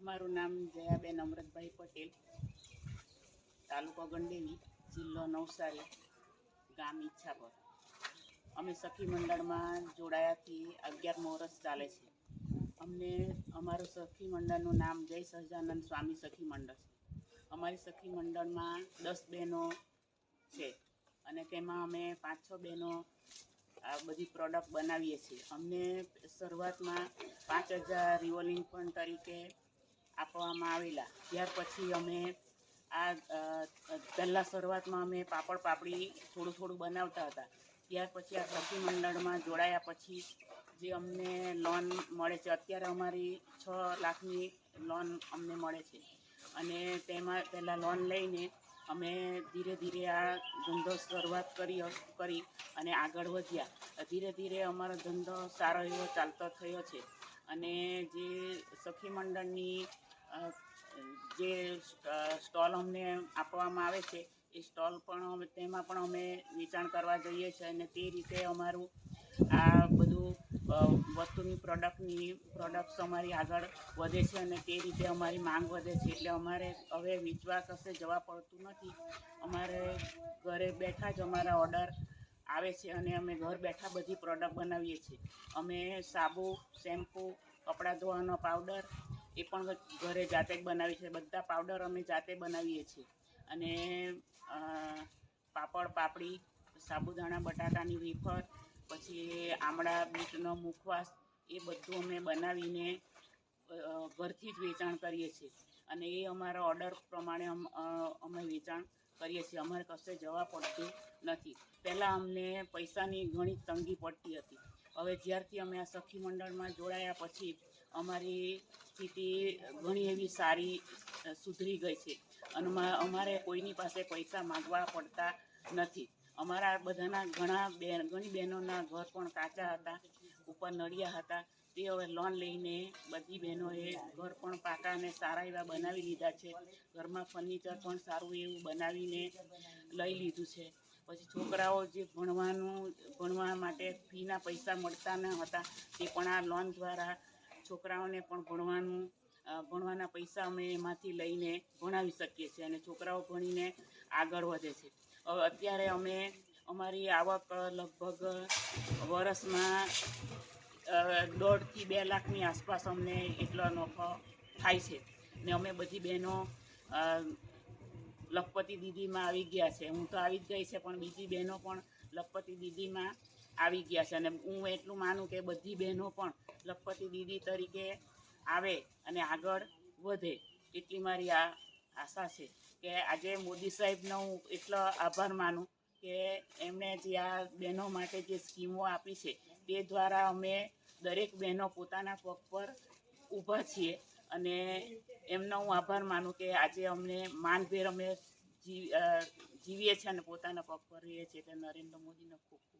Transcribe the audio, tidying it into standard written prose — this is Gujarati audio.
મારું નામ જયાબેન અમૃતભાઈ પટેલ, તાલુકો ગંડેવી, જિલ્લો નવસારી, ગામ ઈચ્છાપર. અમે સખી મંડળમાં જોડાયાથી 11મું વર્ષ ચાલે છે. અમને અમારું સખી મંડળનું નામ જય સહજાનંદ સ્વામી સખી મંડળ છે. અમારી સખી મંડળમાં 10 બહેનો છે અને તેમાં અમે 5-6 બહેનો આ બધી પ્રોડક્ટ બનાવીએ છીએ. અમને શરૂઆતમાં 5000 રિવોલ્વિંગ ફંડ તરીકે આપવામાં આવેલા. ત્યાર પછી અમે પહેલાં શરૂઆતમાં અમે પાપડ પાપડી થોડું બનાવતા હતા. ત્યાર પછી આ સખી મંડળમાં જોડાયા પછી જે અમને લોન મળે છે, અત્યારે અમારી 6 લાખની લોન અમને મળે છે અને તેમાં પહેલાં લોન લઈને અમે ધીરે ધીરે આ ધંધો શરૂઆત કરી અને આગળ વધ્યા. ધીરે ધીરે અમારો ધંધો સારો એવો ચાલતો થયો છે અને જે સખી મંડળની જે સ્ટોલ અમને આપવામાં આવે છે એ સ્ટોલ પણ તેમાં પણ અમે વેચાણ કરવા જઈએ છીએ અને તે રીતે અમારું આ બધું વસ્તુની પ્રોડક્ટ્સ અમારી આગળ વધે છે અને તે રીતે અમારી માંગ વધે છે. એટલે અમારે હવે વેચવા કશે જવા પડતું નથી. અમારે ઘરે બેઠા જ અમારા ઓર્ડર આવે છે અને અમે ઘર બેઠા બધી પ્રોડક્ટ બનાવીએ છીએ. અમે સાબુ, શેમ્પૂ, કપડાં ધોવાનો પાવડર એ પણ ઘરે જાતે જ બનાવીએ છીએ. બધા પાવડર અમે જાતે બનાવીએ છીએ અને પાપડ પાપડી, સાબુદાણા બટાકાની વેફર, પછી આમળા બીટનો મુખવાસ એ બધું અમે બનાવીને ઘરથી જ વેચાણ કરીએ છીએ અને એ અમારા ઓર્ડર પ્રમાણે અમે વેચાણ કરીએ છીએ. અમારે કશે જવા પડતું નથી. પહેલાં અમને પૈસાની ઘણી તંગી પડતી હતી. હવે જ્યારથી અમે આ સખી મંડળમાં જોડાયા પછી અમારી સ્થિતિ ઘણી એવી સારી સુધરી ગઈ છે અને અમારે કોઈની પાસે પૈસા માગવા પડતા નથી. અમારા બધાના ઘણી બહેનોના ઘર પણ કાચા હતા, ઉપર નળિયા હતા. તે હવે લોન લઈને બધી બહેનોએ ઘર પણ પાકા અને સારા એવા બનાવી લીધા છે. ઘરમાં ફર્નિચર પણ સારું એવું બનાવીને લઈ લીધું છે. પછી છોકરાઓ જે ભણવા માટે ફીના પૈસા મળતા ન હતા તે પણ આ લોન દ્વારા છોકરાઓને પણ ભણવાના પૈસા અમે એમાંથી લઈને ભણાવી શકીએ છીએ અને છોકરાઓ ભણીને આગળ વધે છે. અત્યારે અમે અમારી આવક લગભગ વર્ષમાં 1.5 થી 2 લાખની આસપાસ અમને એટલો નફો થાય છે ને અમે બધી બહેનો લખપતિ દીદીમાં આવી ગયા છે. હું તો આવી જ ગઈ છે પણ બીજી બહેનો પણ લખપતિ દીદીમાં આવી ગયા છે અને હું એટલું માનું કે બધી બહેનો પણ લખપતિ દીદી તરીકે આવે અને આગળ વધે એટલી મારી આ આશા છે. કે આજે મોદી સાહેબનો હું એટલો આભાર માનું કે એમણે જે આ બહેનો માટે જે સ્કીમો આપી છે તે દ્વારા અમે દરેક બહેનો પોતાના પગ પર ઊભા છીએ અને એમનો હું આભાર માનું કે આજે અમને માનભેર અમે જીવીએ છીએ અને પોતાના પગ પર રહીએ છીએ. એટલે નરેન્દ્ર મોદીનો ખૂબ ખૂબ